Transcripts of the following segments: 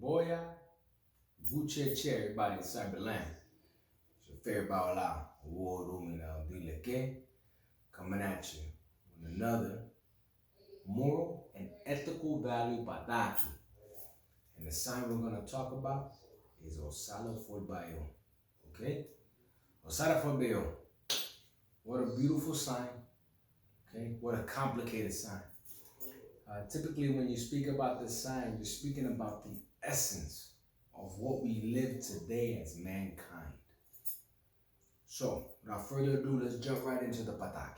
Boya, Bucheche, everybody in Cyberland. It's your favorite Baola, award winning Dileke, coming at you with another moral and ethical value Pataki. And the sign we're going to talk about is Osalo Fobeyo. Okay? Osalo Fobeyo. What a beautiful sign. Okay? What a complicated sign. Typically, when you speak about this sign, you're speaking about the essence of what we live today as mankind. So, without further ado, let's jump right into the Pataki.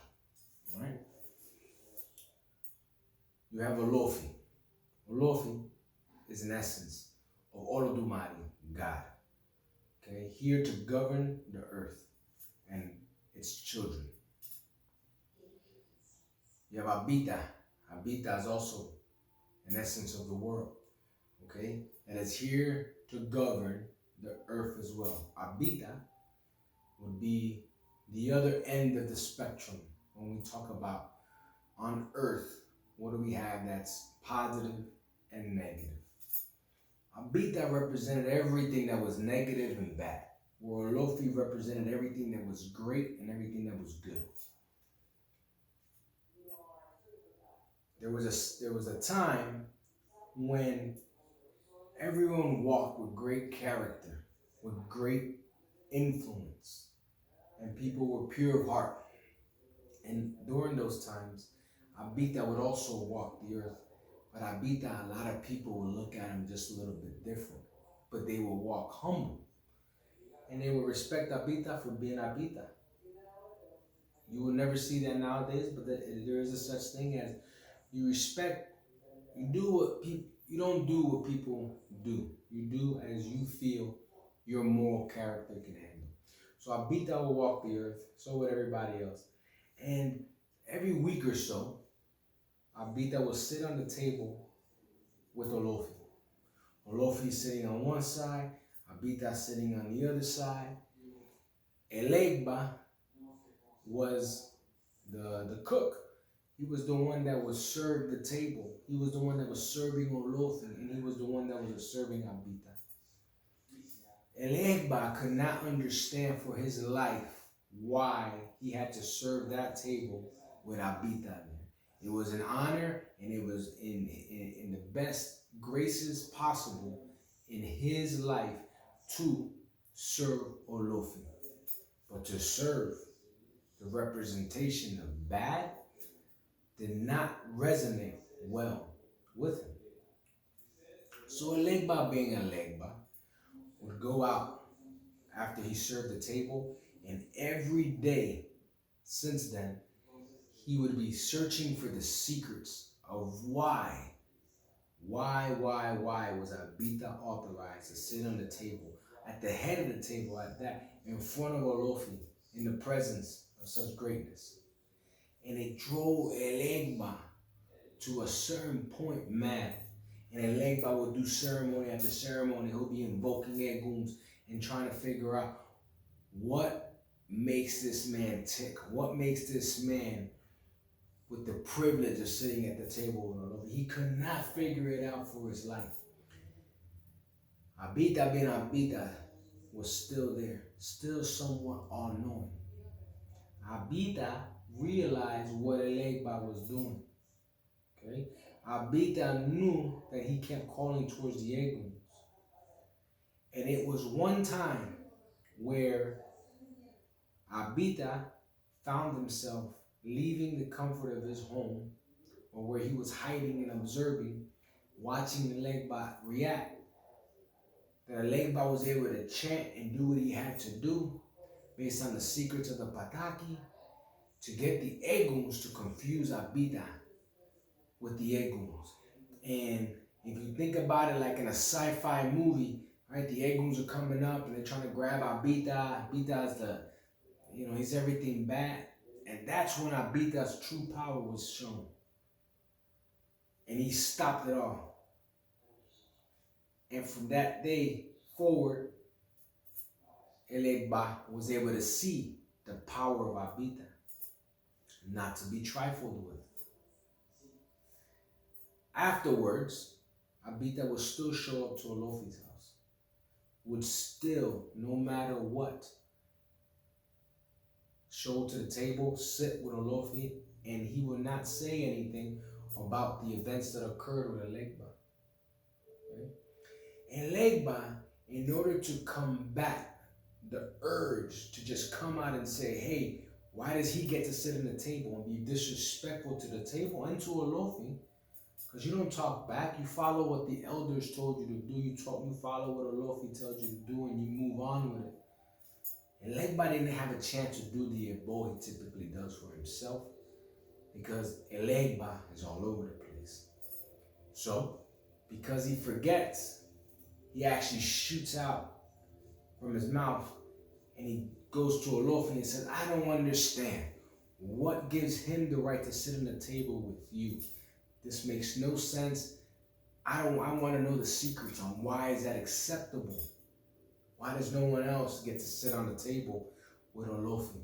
All right? You have Olofi. Olofi is an essence of Olodumare, God. Okay? Here to govern the earth and its children. You have Abita. Abita is also an essence of the world. Okay? That is here to govern the earth as well. Abita would be the other end of the spectrum when we talk about on earth, what do we have that's positive and negative? Abita represented everything that was negative and bad, where Olofi represented everything that was great and everything that was good. There was a time when everyone walked with great character, with great influence, and people were pure of heart. And during those times, Abita would also walk the earth. But Abita, a lot of people would look at him just a little bit different. But they would walk humble. And they would respect Abita for being Abita. You will never see that nowadays, but there is a such thing as you respect, you don't do what people do. You do as you feel your moral character can handle. So Abita will walk the earth, so would everybody else. And every week or so, Abita will sit on the table with Olofi. Olofi sitting on one side, Abita sitting on the other side. Elegba was the cook. He was the one that would serve the table. He was the one that was serving Olofi, and he was the one that was serving Abita. Elegba could not understand for his life why he had to serve that table with Abita there. It was an honor, and it was in the best graces possible in his life to serve Olofi. But to serve the representation of bad did not resonate well with him. So Elegba, being Elegba, would go out after he served the table, and every day since then, he would be searching for the secrets of why was Abita authorized to sit on the table, at the head of the table at that, in front of Olofi, in the presence of such greatness. And it drove Elegba to a certain point mad. And Elegba would do ceremony after ceremony. He'll be invoking Eguns and trying to figure out what makes this man tick. What makes this man with the privilege of sitting at the table with Olofi. He could not figure it out for his life. Abita being Abita was still there, still somewhat all-knowing. Abita realized what Elegba was doing. Okay? Abita knew that he kept calling towards the Eguns. And it was one time where Abita found himself leaving the comfort of his home, or where he was hiding and observing, watching Elegba react. That Elegba was able to chant and do what he had to do based on the secrets of the Pataki to get the Eguns to confuse Abita with the Eguns. And if you think about it like in a sci-fi movie, right, the Eguns are coming up and they're trying to grab Abita. Abita's he's everything bad. And that's when Abita's true power was shown. And he stopped it all. And from that day forward, Elegba was able to see the power of Abita, not to be trifled with. Afterwards, Abita would still show up to Olofi's house, would still, no matter what, show to the table, sit with Olofi, and he would not say anything about the events that occurred with Elegba. Right? Elegba, in order to combat the urge to just come out and say, hey, why does he get to sit at the table and be disrespectful to the table and to Olofi? Because you don't talk back. You follow what the elders told you to do. You follow what Olofi tells you to do, and you move on with it. And Elegba didn't have a chance to do the ebo he typically does for himself, because Elegba is all over the place. So, because he forgets, he actually shoots out from his mouth, and he goes to Olofi and says, I don't understand. What gives him the right to sit at the table with you? This makes no sense. I want to know the secrets on why is that acceptable? Why does no one else get to sit on the table with Olofi?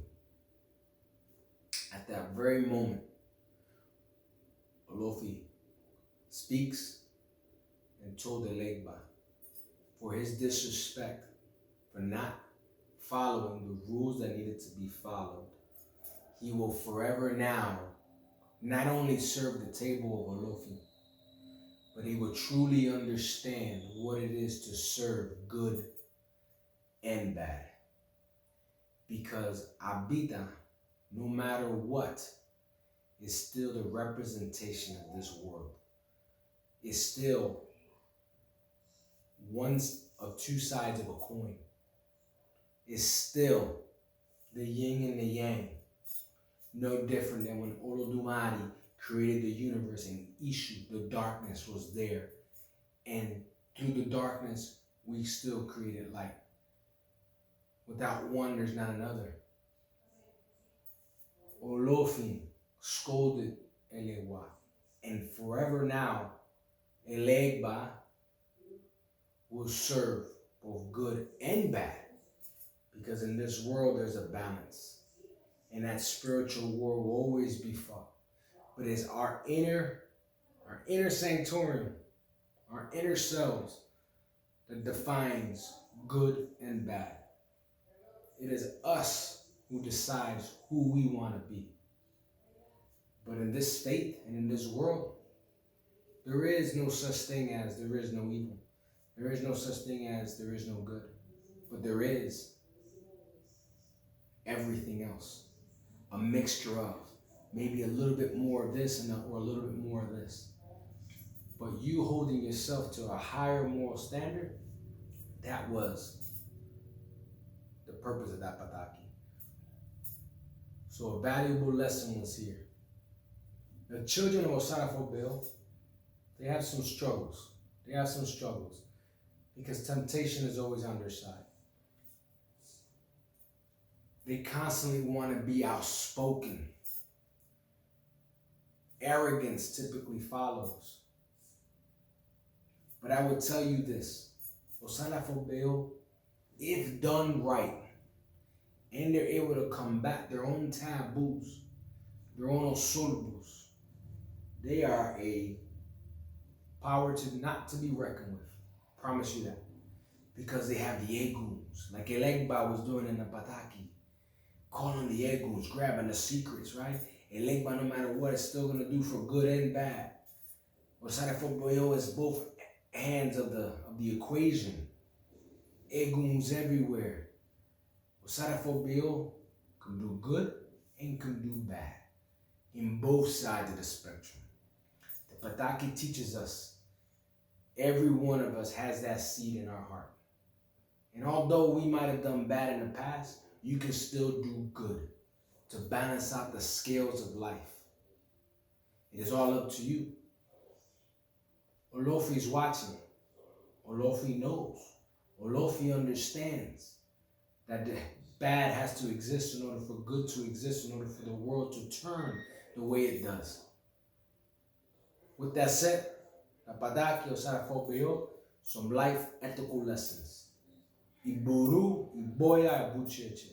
At that very moment, Olofi speaks and told Elegba for his disrespect, for not following the rules that needed to be followed, he will forever now not only serve the table of Olofi, but he will truly understand what it is to serve good and bad. Because Abita, no matter what, is still the representation of this world. Is still one of two sides of a coin. Is still the yin and the yang. No different than when Olodumare created the universe and Ishu, the darkness, was there. And through the darkness, we still created light. Without one, there's not another. Olofi scolded Elegba, and forever now, Elegba will serve both good and bad, because in this world there's a balance, and that spiritual war will always be fought. But it's our inner sanctorium, our inner selves, that defines good and bad. It is us who decides who we want to be. But in this state and in this world, there is no such thing as there is no evil. There is no such thing as there is no good. But there is everything else. A mixture of maybe a little bit more of this or a little bit more of this. But you holding yourself to a higher moral standard, that was the purpose of that Pataki. So a valuable lesson was here. The children of Osalo, they have some struggles. Because temptation is always on their side. They constantly want to be outspoken. Arrogance typically follows. But I would tell you this, Osalo, if done right, and they're able to combat their own taboos, their own osolobus, they are a power not to be reckoned with. Promise you that. Because they have the eguns, like Elegba was doing in the Pataki, calling the eguns, grabbing the secrets, right? Elegba, no matter what, is still gonna do for good and bad. Osalo is both hands of the equation. Eguns everywhere. Osalo can do good and can do bad in both sides of the spectrum. The Pataki teaches us every one of us has that seed in our heart. And although we might have done bad in the past, you can still do good to balance out the scales of life. It is all up to you. Olofi's watching. Olofi knows. Olofi understands that the bad has to exist in order for good to exist, in order for the world to turn the way it does. With that said, the Pataki of Fobeyo, some life ethical lessons. Iburu, Iboya, Ibucheche.